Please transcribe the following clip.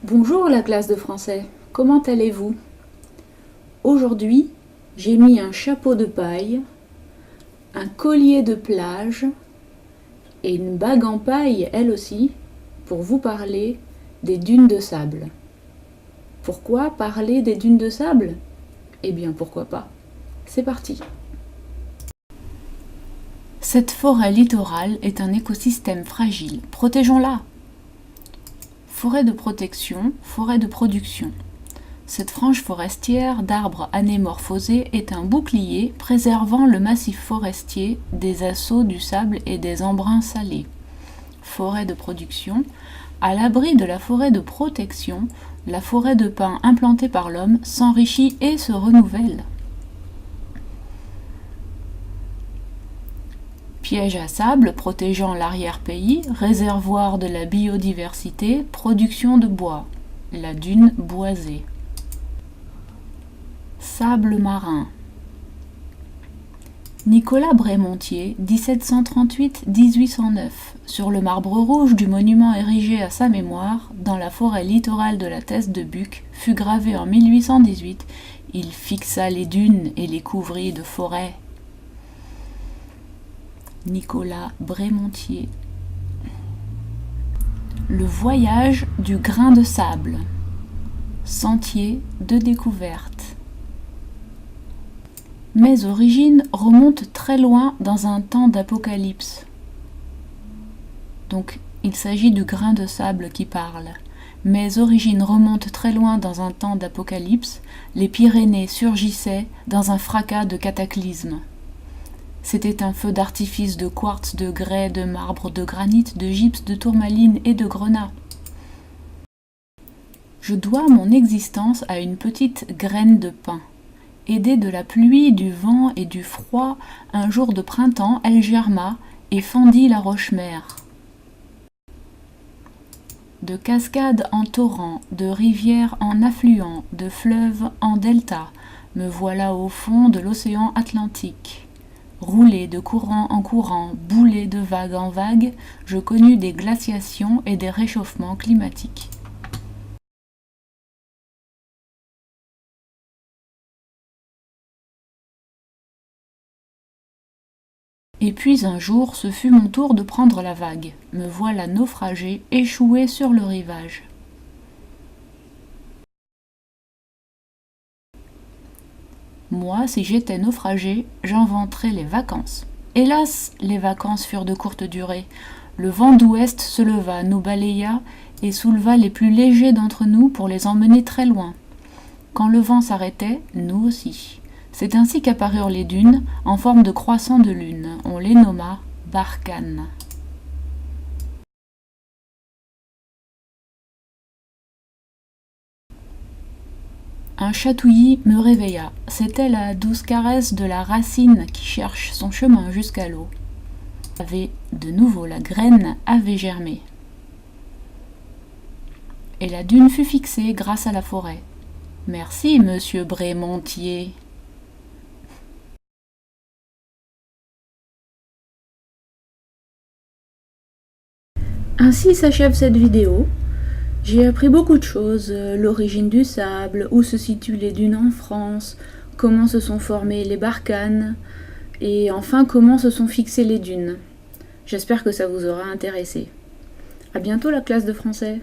Bonjour la classe de français, comment allez-vous? Aujourd'hui, j'ai mis un chapeau de paille, un collier de plage et une bague en paille, elle aussi, pour vous parler des dunes de sable. Pourquoi parler des dunes de sable? Eh bien, pourquoi pas? C'est parti! Cette forêt littorale est un écosystème fragile. Protégeons-la! Forêt de protection, forêt de production. Cette frange forestière d'arbres anémorphosés est un bouclier préservant le massif forestier des assauts du sable et des embruns salés. Forêt de production. À l'abri de la forêt de protection, la forêt de pins implantée par l'homme s'enrichit et se renouvelle. Piège à sable protégeant l'arrière-pays, réservoir de la biodiversité, production de bois, la dune boisée. Sable marin. Nicolas Brémontier, 1738-1809, sur le marbre rouge du monument érigé à sa mémoire, dans la forêt littorale de la Teste de Buc, fut gravé en 1818, il fixa les dunes et les couvrit de forêts. Nicolas Brémontier. Le voyage du grain de sable. Sentier de découverte. Mes origines remontent très loin dans un temps d'apocalypse. Donc, il s'agit du grain de sable qui parle. Mes origines remontent très loin dans un temps d'apocalypse. Les Pyrénées surgissaient dans un fracas de cataclysme. C'était un feu d'artifice de quartz, de grès, de marbre, de granit, de gypse, de tourmaline et de grenat. Je dois mon existence à une petite graine de pin. Aidée de la pluie, du vent et du froid, un jour de printemps, elle germa et fendit la roche-mère. De cascade en torrent, de rivière en affluent, de fleuve en delta, me voilà au fond de l'océan Atlantique. Roulé de courant en courant, boulé de vague en vague, je connus des glaciations et des réchauffements climatiques. Et puis un jour, ce fut mon tour de prendre la vague. Me voilà naufragé, échoué sur le rivage. Moi, si j'étais naufragé, j'inventerais les vacances. Hélas, les vacances furent de courte durée. Le vent d'ouest se leva, nous balaya et souleva les plus légers d'entre nous pour les emmener très loin. Quand le vent s'arrêtait, nous aussi. C'est ainsi qu'apparurent les dunes, en forme de croissant de lune. On les nomma Barkhane. Un chatouillis me réveilla. C'était la douce caresse de la racine qui cherche son chemin jusqu'à l'eau. De nouveau, la graine avait germé. Et la dune fut fixée grâce à la forêt. Merci, monsieur Brémontier. Ainsi s'achève cette vidéo. J'ai appris beaucoup de choses, l'origine du sable, où se situent les dunes en France, comment se sont formées les Barkhanes, et enfin comment se sont fixées les dunes. J'espère que ça vous aura intéressé. À bientôt la classe de français.